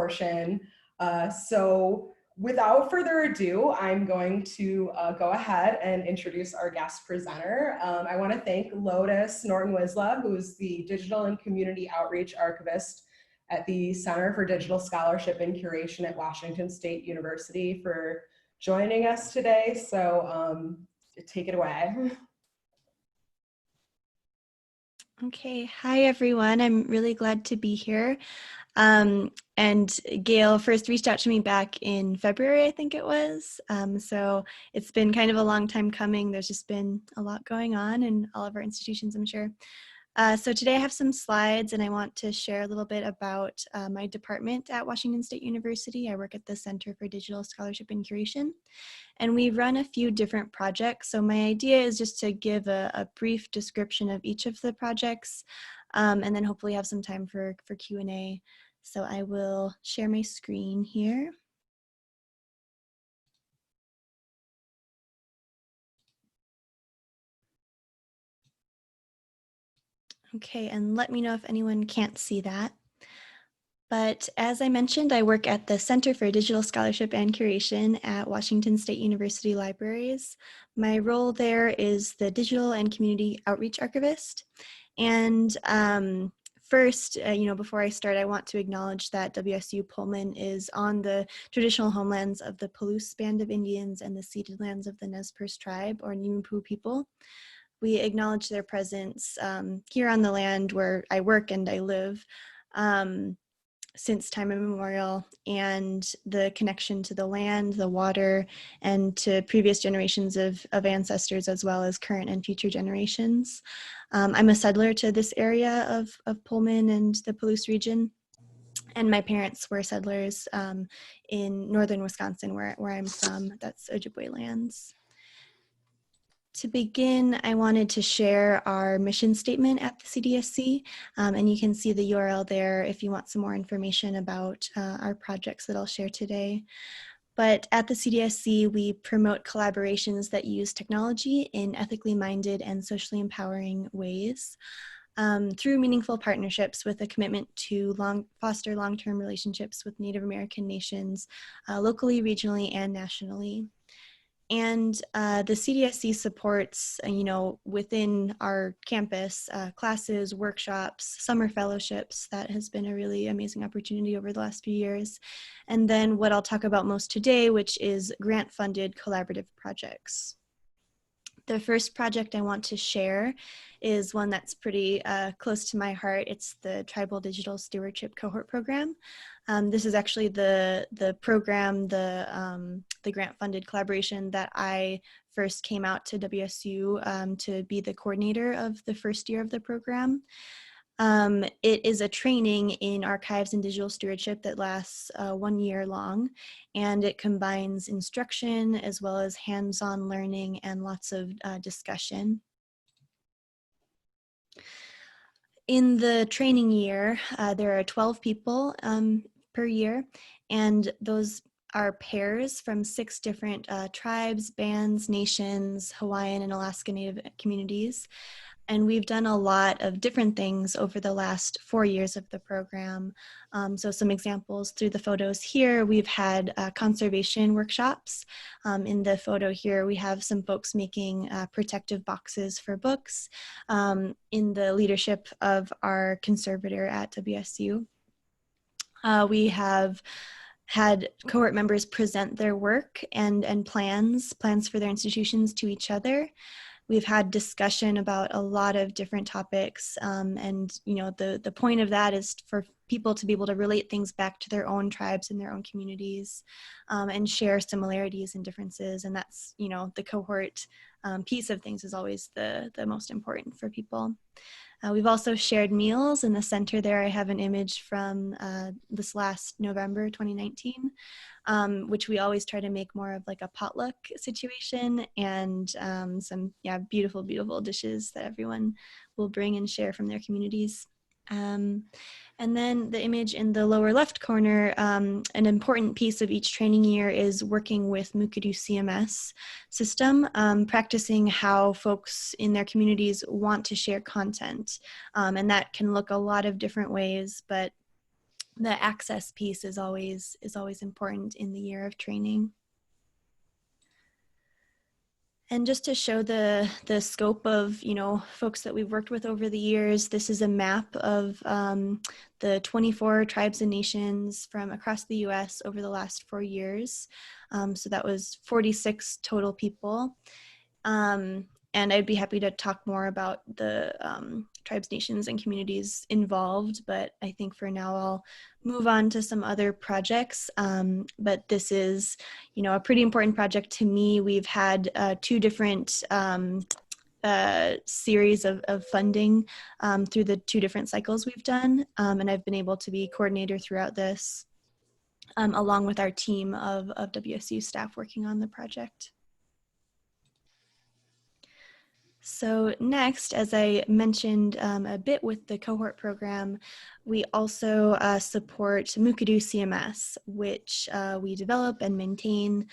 portion. So without further ado, I'm going to go ahead and introduce our guest presenter. I want to thank Lotus Norton-Wisla, who's the Digital and Community Outreach Archivist at the Center for Digital Scholarship and Curation at Washington State University, for joining us today. So take it away. Okay, hi everyone. I'm really glad to be here. And Gail first reached out to me back in February, I think it was. So it's been kind of a long time coming. There's just been a lot going on in all of our institutions, I'm sure. So today I have some slides and I want to share a little bit about my department at Washington State University. I work at the Center for Digital Scholarship and Curation, and we run a few different projects. So my idea is just to give a brief description of each of the projects, and then hopefully have some time for Q&A. So I will share my screen here. Okay, and let me know if anyone can't see that. But as I mentioned, I work at the Center for Digital Scholarship and Curation at Washington State University Libraries. My role there is the Digital and Community Outreach Archivist. And first, before I start, I want to acknowledge that WSU Pullman is on the traditional homelands of the Palouse Band of Indians and the ceded lands of the Nez Perce tribe, or Nimipoo people. We acknowledge their presence here on the land where I work and I live since time immemorial, and the connection to the land, the water, and to previous generations of ancestors, as well as current and future generations. I'm a settler to this area of Pullman and the Palouse region, and my parents were settlers in northern Wisconsin, where I'm from. That's Ojibwe lands. To begin, I wanted to share our mission statement at the CDSC, and you can see the URL there if you want some more information about our projects that I'll share today. But at the CDSC, we promote collaborations that use technology in ethically minded and socially empowering ways through meaningful partnerships with a commitment to foster long-term relationships with Native American nations, locally, regionally, and nationally. And the CDSC supports, within our campus, classes, workshops, summer fellowships. That has been a really amazing opportunity over the last few years. And then what I'll talk about most today, which is grant-funded collaborative projects. The first project I want to share is one that's pretty close to my heart. It's the Tribal Digital Stewardship Cohort program. This is actually the program, the grant-funded collaboration that I first came out to WSU to be the coordinator of the first year of the program. It is a training in archives and digital stewardship that lasts 1 year long, and it combines instruction as well as hands-on learning and lots of discussion. In the training year, there are 12 people per year, and those are pairs from 6 different tribes, bands, nations, Hawaiian and Alaska Native communities. And we've done a lot of different things over the last 4 years of the program. So some examples through the photos here, we've had conservation workshops. In the photo here, we have some folks making protective boxes for books in the leadership of our conservator at WSU. We have had cohort members present their work and plans for their institutions to each other. We've had discussion about a lot of different topics, and the point of that is for people to be able to relate things back to their own tribes and their own communities, and share similarities and differences. And that's, the cohort piece of things is always the most important for people. We've also shared meals. In the center there, I have an image from this last November 2019, which we always try to make more of like a potluck situation, and some beautiful, beautiful dishes that everyone will bring and share from their communities. And then the image in the lower left corner, an important piece of each training year is working with McAdoo CMS system, practicing how folks in their communities want to share content. And that can look a lot of different ways, but the access piece is always important in the year of training. And just to show the scope of, you know, folks that we've worked with over the years, this is a map of the 24 tribes and nations from across the US over the last 4 years. So that was 46 total people. And I'd be happy to talk more about the tribes, nations, and communities involved, but I think for now I'll move on to some other projects. But this is, you know, a pretty important project to me. We've had 2 different series of funding through the 2 different cycles we've done, and I've been able to be coordinator throughout this, along with our team of WSU staff working on the project. So next, as I mentioned a bit with the Cohort program, we also support McAdoo CMS, which we develop and maintain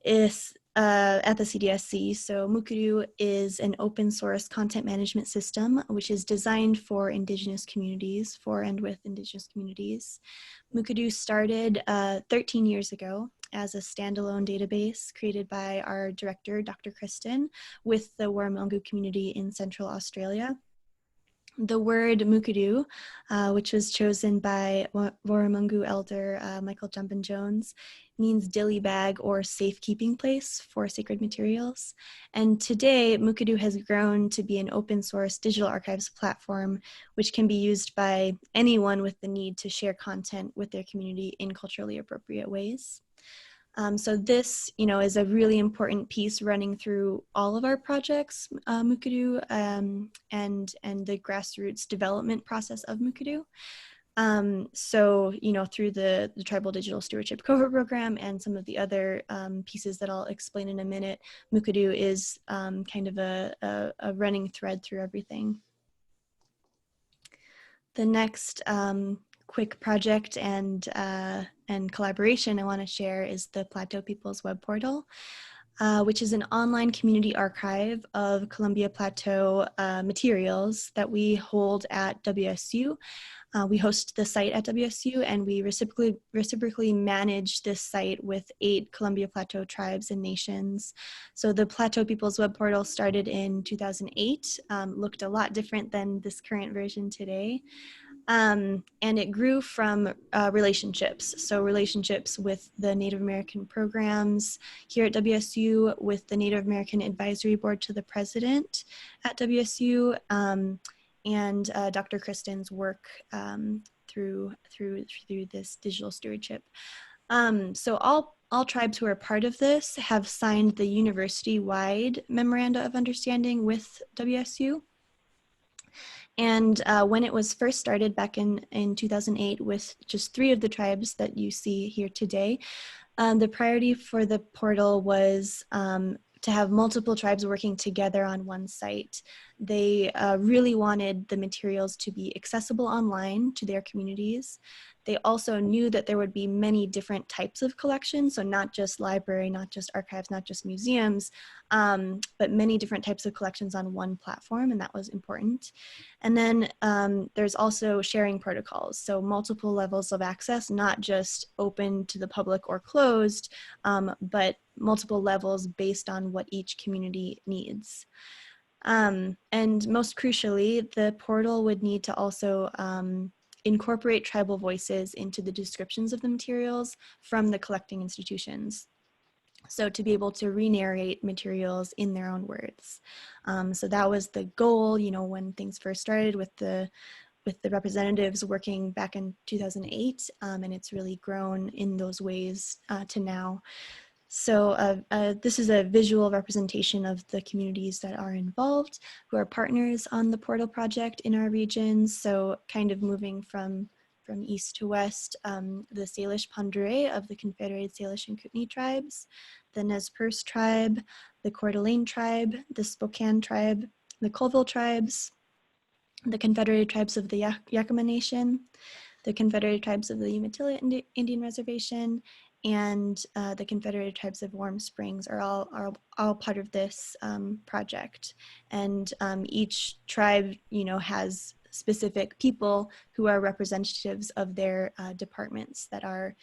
is at the CDSC. So McAdoo is an open source content management system, which is designed for Indigenous communities, for and with Indigenous communities. McAdoo started 13 years ago as a standalone database created by our director, Dr. Kristen, with the Warramungu community in Central Australia. The word McAdoo, which was chosen by Warramungu elder Michael Jumpin Jones, means dilly bag or safekeeping place for sacred materials. And today, McAdoo has grown to be an open source digital archives platform, which can be used by anyone with the need to share content with their community in culturally appropriate ways. So this, you know, is a really important piece running through all of our projects, McAdoo, and the grassroots development process of McAdoo. So, you know, through the Tribal Digital Stewardship Cohort program and some of the other pieces that I'll explain in a minute, McAdoo is kind of a running thread through everything. The next quick project and collaboration I want to share is the Plateau People's Web Portal, which is an online community archive of Columbia Plateau materials that we hold at WSU. We host the site at WSU, and we reciprocally manage this site with 8 Columbia Plateau tribes and nations. So the Plateau People's Web Portal started in 2008, looked a lot different than this current version today. And it grew from relationships. So relationships with the Native American programs here at WSU, with the Native American Advisory Board to the President at WSU, and Dr. Kristen's work through this digital stewardship. So all tribes who are part of this have signed the university-wide Memoranda of Understanding with WSU. And when it was first started back in 2008 with just 3 of the tribes that you see here today, the priority for the portal was to have multiple tribes working together on one site. They really wanted the materials to be accessible online to their communities. They also knew that there would be many different types of collections, so not just library, not just archives, not just museums, but many different types of collections on one platform, and that was important. And then there's also sharing protocols, so multiple levels of access, not just open to the public or closed, but multiple levels based on what each community needs. And most crucially, the portal would need to also incorporate tribal voices into the descriptions of the materials from the collecting institutions. So to be able to re-narrate materials in their own words. So that was the goal, you know, when things first started with the representatives working back in 2008, and it's really grown in those ways to now. So this is a visual representation of the communities that are involved, who are partners on the portal project in our regions. So kind of moving from east to west, the Salish Pandure of the Confederated Salish and Kootenai tribes, the Nez Perce tribe, the Coeur d'Alene tribe, the Spokane tribe, the Colville tribes, the Confederated tribes of the Yakima Nation, the Confederated tribes of the Umatilla Indian Reservation, and the Confederated Tribes of Warm Springs are all part of this project. And each tribe, you know, has specific people who are representatives of their departments that are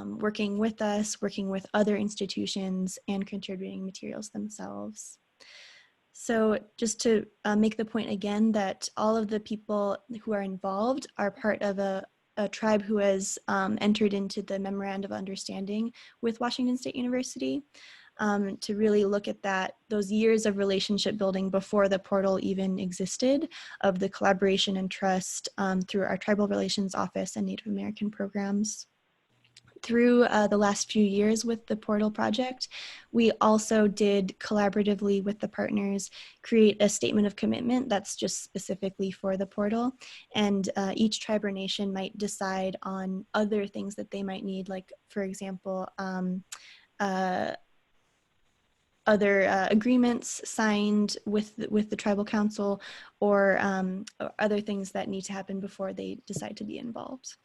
working with us, working with other institutions, and contributing materials themselves. So just to make the point again that all of the people who are involved are part of a tribe who has entered into the Memorandum of Understanding with Washington State University to really look at those years of relationship building before the portal even existed, of the collaboration and trust through our Tribal Relations Office and Native American programs. Through the last few years with the portal project, we also did collaboratively with the partners create a statement of commitment that's just specifically for the portal. And each tribe or nation might decide on other things that they might need, like, for example, other agreements signed with the tribal council, or other things that need to happen before they decide to be involved.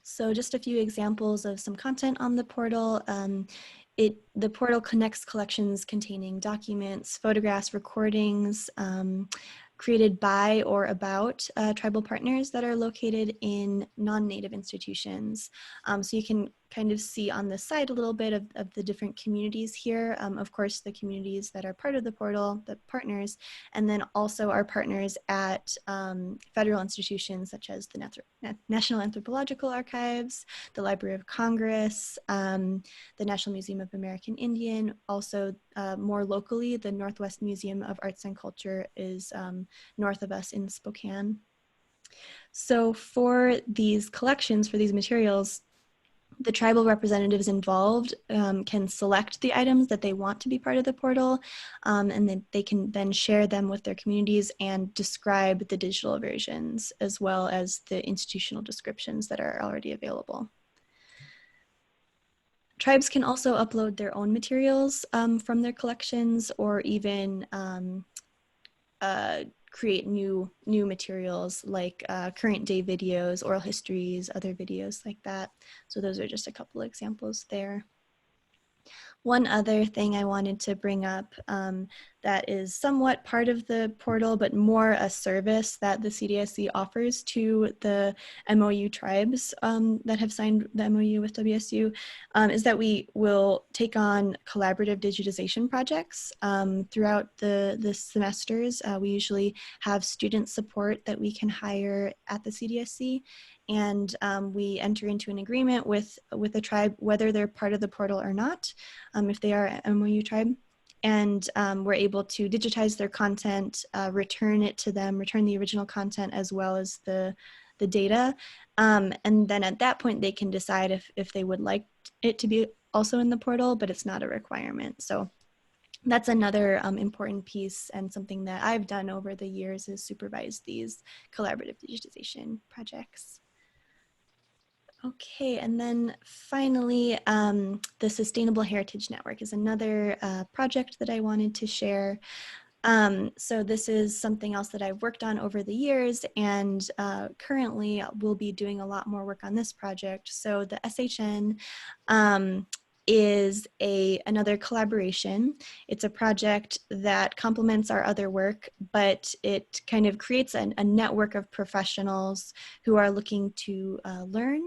So just a few examples of some content on the portal. The portal connects collections containing documents, photographs, recordings, created by or about tribal partners that are located in non-native institutions. So you can kind of see on the side a little bit of the different communities here. Of course, the communities that are part of the portal, the partners, and then also our partners at federal institutions such as the National Anthropological Archives, the Library of Congress, the National Museum of American Indian. Also, more locally, the Northwest Museum of Arts and Culture is north of us in Spokane. So for these collections, for these materials, the tribal representatives involved can select the items that they want to be part of the portal, and then they can then share them with their communities and describe the digital versions as well as the institutional descriptions that are already available. Tribes can also upload their own materials from their collections, or even create new materials like current day videos, oral histories, other videos like that. So those are just a couple of examples there. One other thing I wanted to bring up that is somewhat part of the portal, but more a service that the CDSC offers to the MOU tribes that have signed the MOU with WSU, is that we will take on collaborative digitization projects throughout the semesters. We usually have student support that we can hire at the CDSC, and we enter into an agreement with a tribe, whether they're part of the portal or not, if they are an MOU tribe, and we're able to digitize their content, return it to them, return the original content as well as the data, and then at that point they can decide if they would like it to be also in the portal, but it's not a requirement. So that's another important piece, and something that I've done over the years is supervise these collaborative digitization projects. Okay, and then finally, the Sustainable Heritage Network is another project that I wanted to share. So this is something else that I've worked on over the years, and currently we'll be doing a lot more work on this project. So the SHN is another collaboration. It's a project that complements our other work, but it kind of creates a network of professionals who are looking to learn.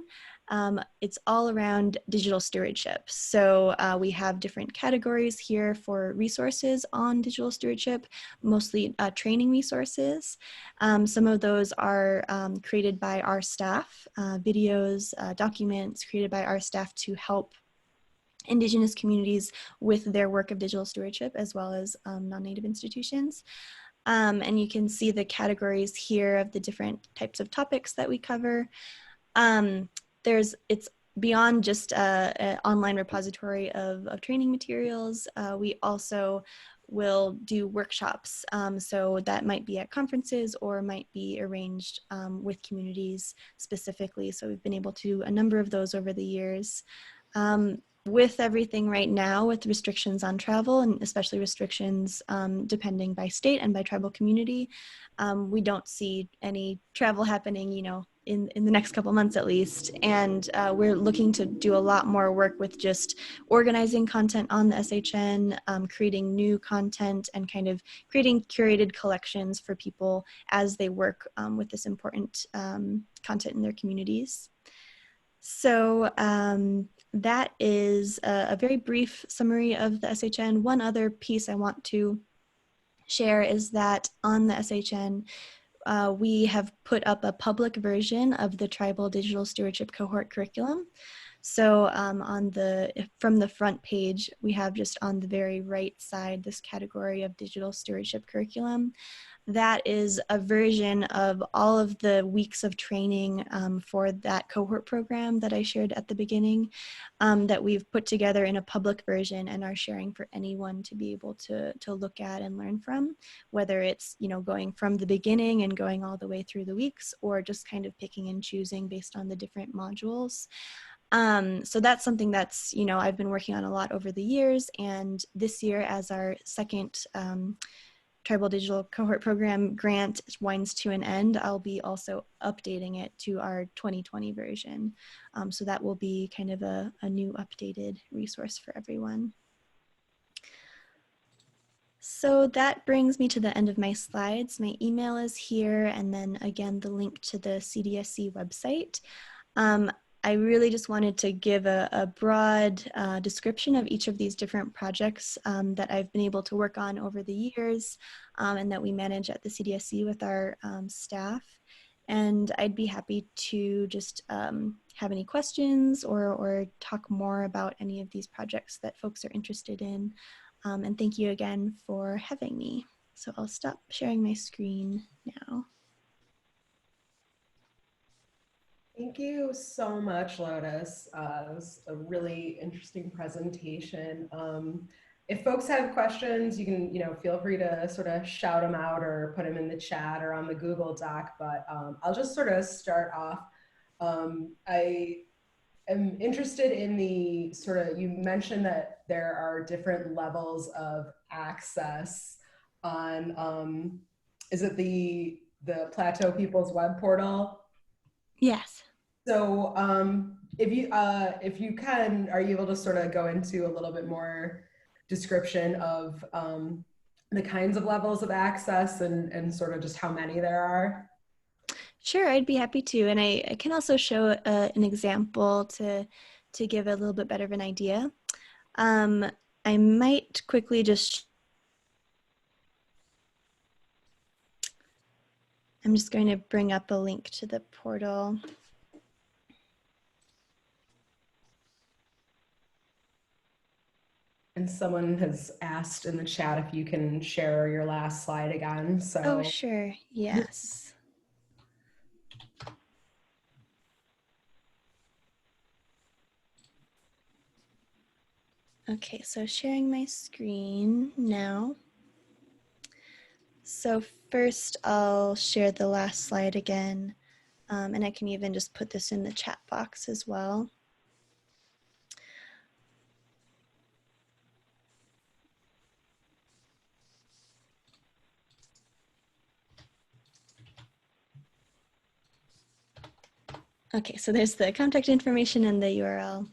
It's all around digital stewardship. So we have different categories here for resources on digital stewardship, mostly training resources. Some of those are created by our staff, videos, documents created by our staff to help Indigenous communities with their work of digital stewardship, as well as non-Native institutions. And you can see the categories here of the different types of topics that we cover. It's beyond just an online repository of training materials. We also will do workshops. So that might be at conferences or might be arranged with communities specifically. So we've been able to do a number of those over the years. with everything right now, with restrictions on travel and especially restrictions depending by state and by tribal community, we don't see any travel happening, you know, in the next couple months at least. And we're looking to do a lot more work with just organizing content on the SHN, creating new content, and kind of creating curated collections for people as they work with this important content in their communities. So that is a very brief summary of the SHN. One other piece I want to share is that on the SHN, we have put up a public version of the Tribal Digital Stewardship Cohort curriculum. So from the front page, we have just on the very right side this category of digital stewardship curriculum. That is a version of all of the weeks of training for that cohort program that I shared at the beginning that we've put together in a public version and are sharing for anyone to be able to look at and learn from, whether it's, you know, going from the beginning and going all the way through the weeks, or just kind of picking and choosing based on the different modules. So that's something that's, you know, I've been working on a lot over the years, and this year as our second Tribal Digital Cohort Program grant winds to an end, I'll be also updating it to our 2020 version. So that will be kind of a new updated resource for everyone. So that brings me to the end of my slides. My email is here, and then again, the link to the CDSC website. I really just wanted to give a broad description of each of these different projects that I've been able to work on over the years and that we manage at the CDSC with our staff. And I'd be happy to just have any questions or talk more about any of these projects that folks are interested in. And thank you again for having me. So I'll stop sharing my screen now. Thank you so much, Lotus. It was a really interesting presentation. If folks have questions, you can, feel free to sort of shout them out or put them in the chat or on the Google Doc, but I'll just sort of start off. I am interested in the sort of, you mentioned that there are different levels of access on, is it the Plateau People's Web Portal? Yes. So if you can, are you able to sort of go into a little bit more description of the kinds of levels of access and sort of just how many there are? Sure, I'd be happy to. And I can also show an example to give a little bit better of an idea. I might quickly just, I'm just going to bring up a link to the portal. And someone has asked in the chat if you can share your last slide again. So. Oh, sure. Yes. Okay, so sharing my screen now. So first I'll share the last slide again, and I can even just put this in the chat box as well. Okay, so there's the contact information and the URL.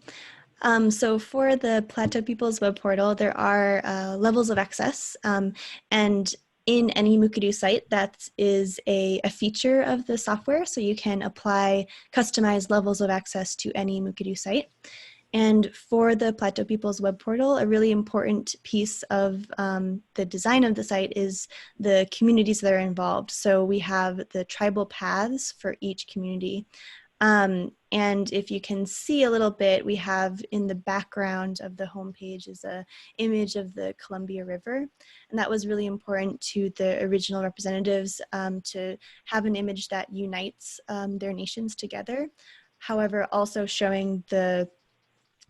So for the Plateau People's Web Portal, there are levels of access, and in any McAdoo site, that is a feature of the software, so you can apply customized levels of access to any McAdoo site. And for the Plateau People's Web Portal, a really important piece of the design of the site is the communities that are involved. So we have the tribal paths for each community. And if you can see a little bit, we have in the background of the homepage is an image of the Columbia River. And that was really important to the original representatives to have an image that unites their nations together. However, also showing the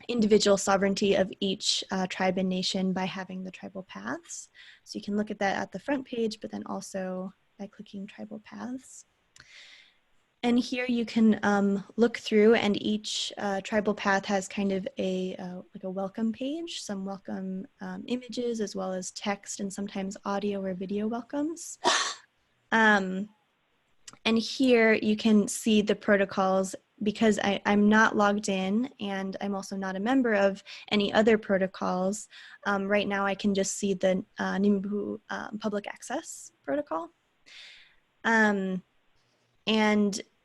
individual sovereignty of each tribe and nation by having the tribal paths. So you can look at that at the front page, but then also by clicking tribal paths. And here you can look through, and each tribal path has kind of a like a welcome page, some welcome images as well as text and sometimes audio or video welcomes. And here you can see the protocols. Because I'm not logged in and I'm also not a member of any other protocols, right now I can just see the Nimibu public access protocol. And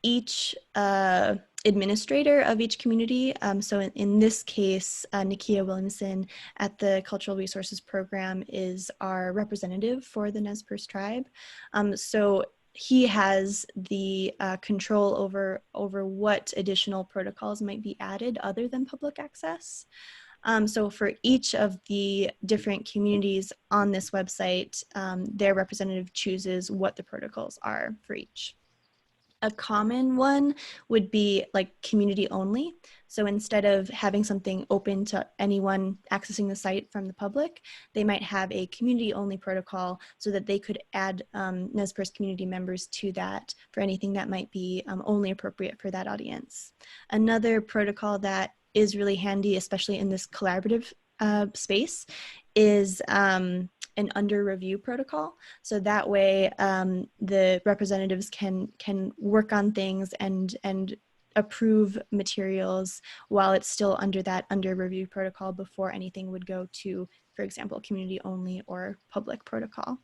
each administrator of each community, so in this case, Nikia Williamson at the Cultural Resources Program is our representative for the Nez Perce tribe. So he has the control over what additional protocols might be added other than public access. So for each of the different communities on this website, their representative chooses what the protocols are for each. A common one would be like community only. So instead of having something open to anyone accessing the site from the public, they might have a community only protocol so that they could add Nez Perce community members to that for anything that might be only appropriate for that audience. Another protocol that is really handy, especially in this collaborative space, is an under review protocol. So that way the representatives can work on things and approve materials while it's still under that under review protocol before anything would go to, for example, community only or public protocol.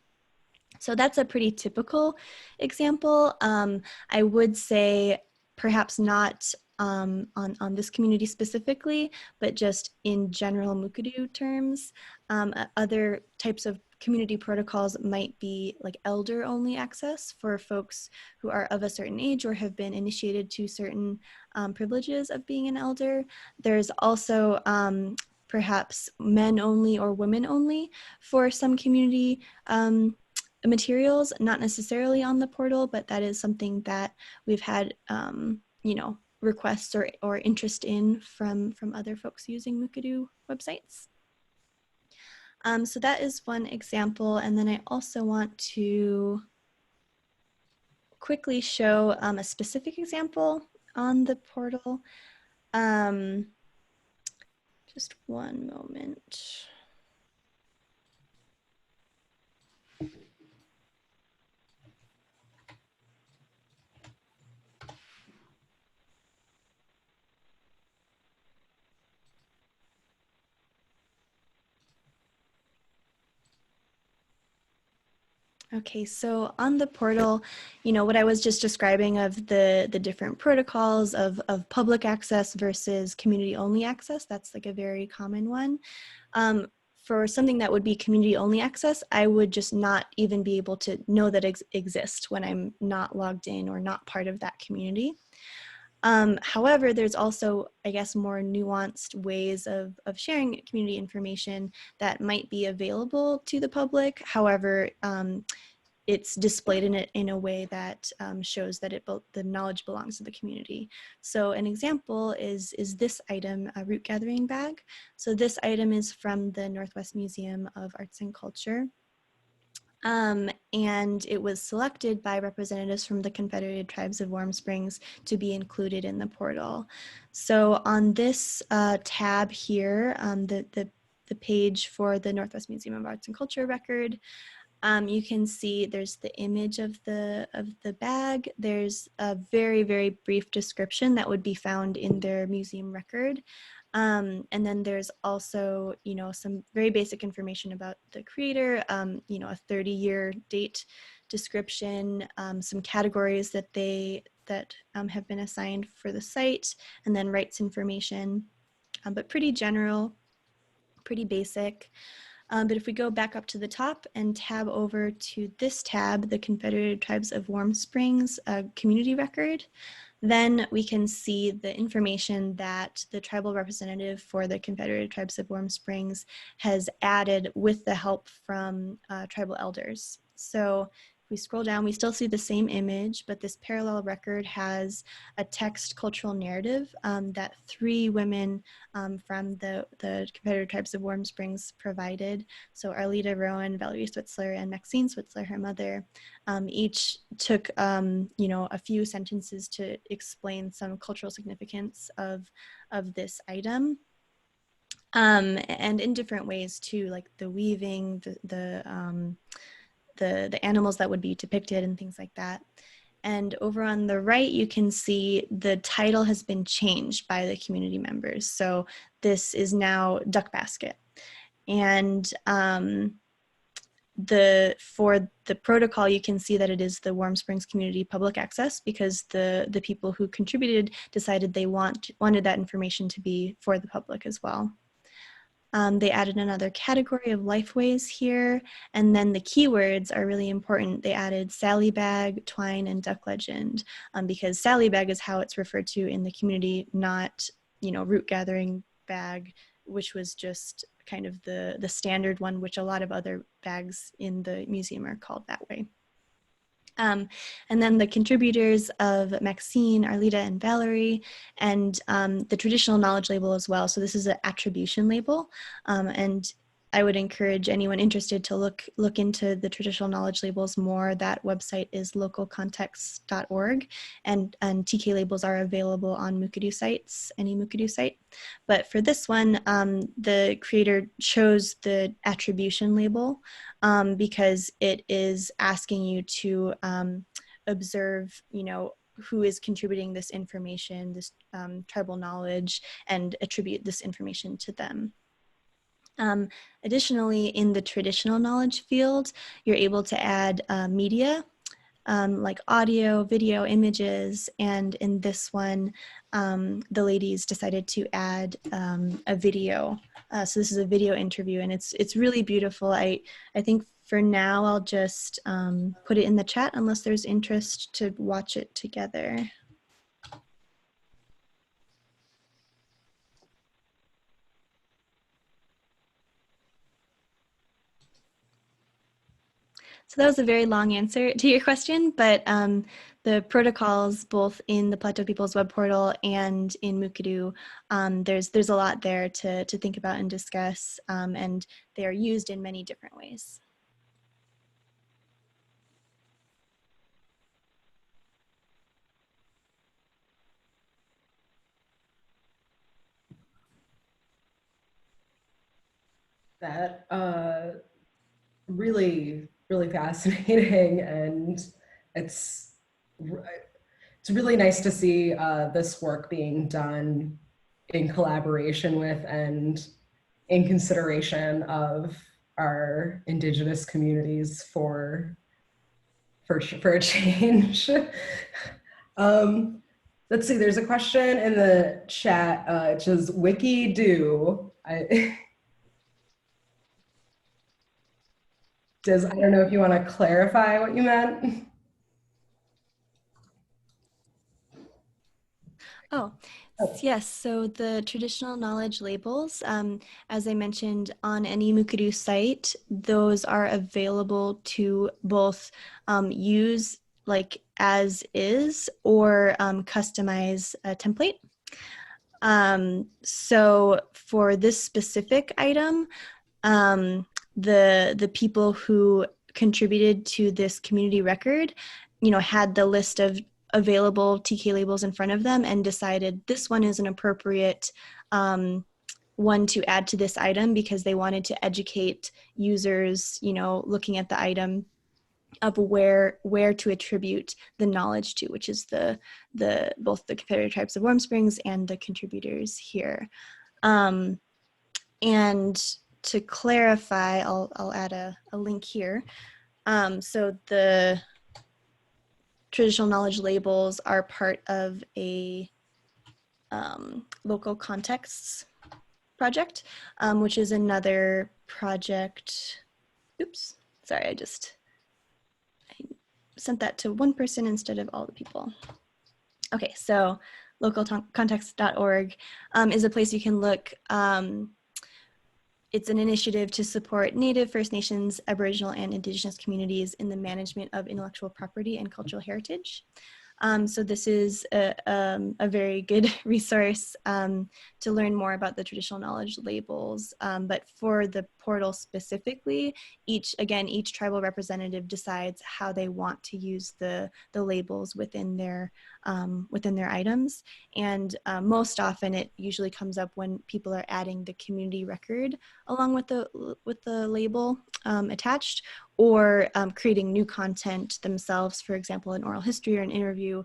So that's a pretty typical example. I would say perhaps not on this community specifically, but just in general McAdoo terms. Other types of community protocols might be like elder only access for folks who are of a certain age or have been initiated to certain privileges of being an elder. There's also perhaps men only or women only for some community materials, not necessarily on the portal, but that is something that we've had, you know, requests or interest in from other folks using McAdoo websites. So that is one example. And then I also want to quickly show a specific example on the portal. Just one moment. Okay, so on the portal, you know, what I was just describing of the different protocols of public access versus community only access, that's like a very common one. For something that would be community only access, I would just not even be able to know that it exists when I'm not logged in or not part of that community. However, there's also, I guess, more nuanced ways of sharing community information that might be available to the public. However, it's displayed in a way that shows that the knowledge belongs to the community. So an example is this item, a root gathering bag. So this item is from the Northwest Museum of Arts and Culture. And it was selected by representatives from the Confederated Tribes of Warm Springs to be included in the portal. So on this tab here, the page for the Northwest Museum of Arts and Culture record, you can see there's the image of the bag. There's a very, very brief description that would be found in their museum record. And then there's also, you know, some very basic information about the creator, you know, a 30-year date description, some categories that have been assigned for the site, and then rights information, but pretty general, pretty basic. But if we go back up to the top and tab over to this tab, the Confederated Tribes of Warm Springs community record, then we can see the information that the tribal representative for the Confederated Tribes of Warm Springs has added with the help from tribal elders. So if we scroll down, we still see the same image, but this parallel record has a text cultural narrative that 3 women from the competitor tribes of Warm Springs provided. So Arlita Rowan, Valerie Switzler, and Maxine Switzler, her mother, each took a few sentences to explain some cultural significance of this item. And in different ways too, like the weaving, the animals that would be depicted and things like that. And over on the right, you can see the title has been changed by the community members. So this is now Duck Basket. And for the protocol, you can see that it is the Warm Springs Community Public Access, because the people who contributed decided they wanted that information to be for the public as well. They added another category of lifeways here, and then the keywords are really important. They added Sally Bag, Twine, and Duck Legend, because Sally Bag is how it's referred to in the community, not root gathering bag, which was just kind of the standard one, which a lot of other bags in the museum are called that way. And then the contributors of Maxine, Arlita, and Valerie, and the traditional knowledge label as well. So this is an attribution label, and I would encourage anyone interested to look into the traditional knowledge labels more. That website is localcontexts.org, and TK labels are available on McAdoo sites, any McAdoo site. But for this one, the creator chose the attribution label because it is asking you to observe, who is contributing this information, this tribal knowledge, and attribute this information to them. Additionally, in the traditional knowledge field, you're able to add media, like audio, video, images, and in this one, the ladies decided to add a video. So this is a video interview, and it's really beautiful. I think for now, I'll just put it in the chat unless there's interest to watch it together. So that was a very long answer to your question, but the protocols, both in the Plateau People's web portal and in McAdoo, there's a lot there to think about and discuss, and they are used in many different ways. That really, really fascinating, and it's really nice to see this work being done in collaboration with and in consideration of our Indigenous communities for a change. Let's see, there's a question in the chat. It says Wikidoo. I don't know if you want to clarify what you meant. Oh, yes. So the traditional knowledge labels, as I mentioned, on any McAdoo site, those are available to both use like as is or customize a template. So for this specific item, the people who contributed to this community record, had the list of available TK labels in front of them and decided this one is an appropriate one to add to this item because they wanted to educate users, looking at the item of where to attribute the knowledge to, which is both the competitor tribes of Warm Springs and the contributors here. And to clarify, I'll add a link here. So the traditional knowledge labels are part of a local contexts project, which is another project. Oops, sorry, I sent that to one person instead of all the people. Okay, so localcontext.org is a place you can look it's an initiative to support Native, First Nations, Aboriginal, and Indigenous communities in the management of intellectual property and cultural heritage. So this is a very good resource to learn more about the traditional knowledge labels. But for the portal specifically, each tribal representative decides how they want to use the labels within their items. And most often it usually comes up when people are adding the community record along with the label attached, or creating new content themselves, for example, an oral history or an interview,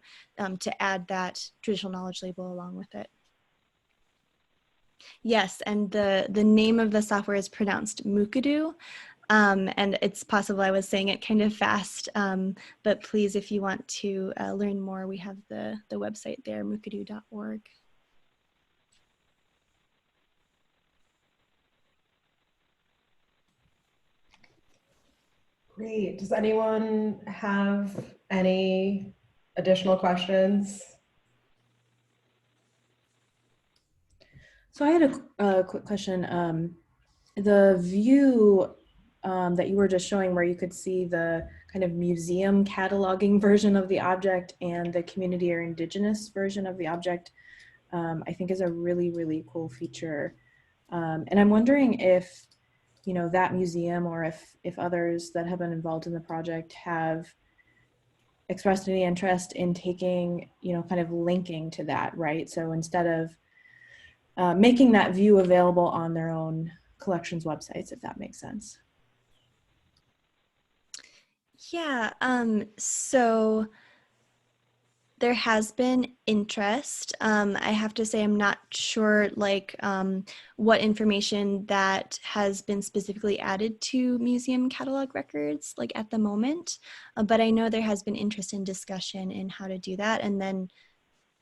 to add that traditional knowledge label along with it. Yes, and the name of the software is pronounced McAdoo, and it's possible I was saying it kind of fast, but please, if you want to learn more, we have the website there, McAdoo.org. Great. Does anyone have any additional questions? So I had a quick question. The view that you were just showing, where you could see the kind of museum cataloging version of the object and the community or indigenous version of the object, I think is a really, really cool feature. And I'm wondering if, you know, that museum, or if others that have been involved in the project have expressed any interest in taking, you know, kind of linking to that, right? So instead of making that view available on their own collections websites, if that makes sense. Yeah, so there has been interest. I have to say I'm not sure what information that has been specifically added to museum catalog records at the moment, but I know there has been interest in discussion in how to do that. And then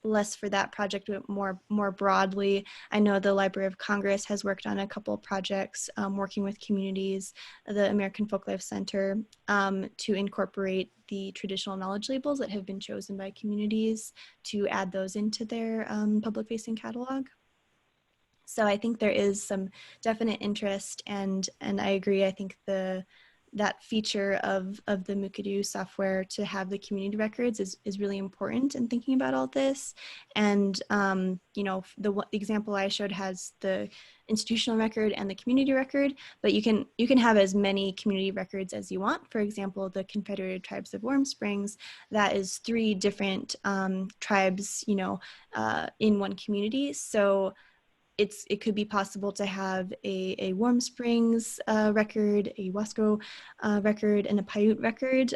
less for that project, but more broadly, I know the Library of Congress has worked on a couple of projects working with communities, the American Folklife Center, to incorporate the traditional knowledge labels that have been chosen by communities to add those into their public-facing catalog. So I think there is some definite interest, and I agree. I think that feature of the McAdoo software to have the community records is really important in thinking about all this. And you know, the example I showed has the institutional record and the community record, but you can have as many community records as you want. For example, the Confederated Tribes of Warm Springs, that is 3 different tribes, you know, in one community. So it could be possible to have a Warm Springs record, a Wasco record, and a Paiute record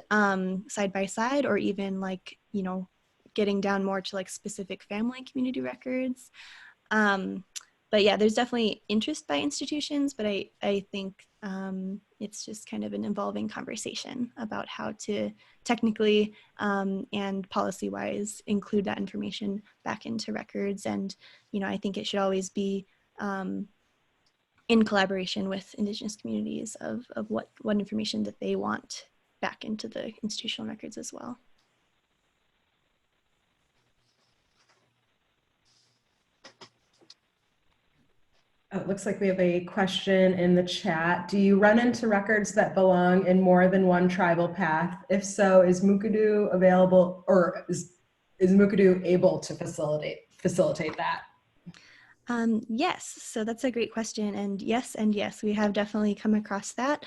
side by side, or even you know, getting down more to specific family community records. But yeah, there's definitely interest by institutions, but I think it's just kind of an evolving conversation about how to technically and policy-wise include that information back into records. And, you know, I think it should always be in collaboration with Indigenous communities of what information that they want back into the institutional records as well. Oh, it looks like we have a question in the chat. Do you run into records that belong in more than one tribal path? If so, is McAdoo available, or is McAdoo able to facilitate that? Yes, so that's a great question. And yes, we have definitely come across that.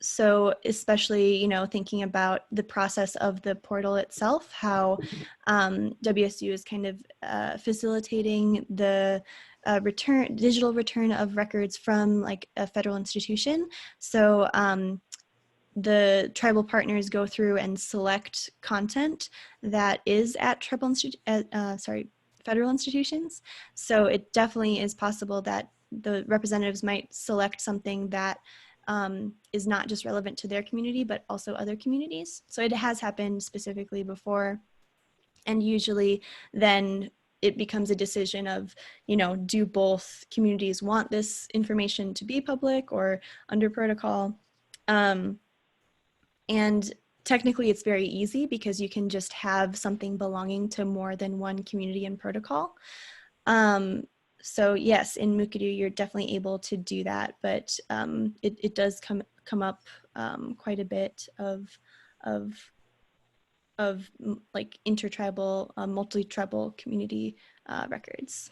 So especially, you know, thinking about the process of the portal itself, how WSU is kind of facilitating the digital return of records from a federal institution. So the tribal partners go through and select content that is at federal institutions. So it definitely is possible that the representatives might select something that is not just relevant to their community, but also other communities. So it has happened specifically before. And usually then it becomes a decision of, you know, do both communities want this information to be public or under protocol? And technically it's very easy because you can just have something belonging to more than one community and protocol. So yes, in McAdoo, you're definitely able to do that, but it does come up quite a bit of like intertribal, multi-tribal community records.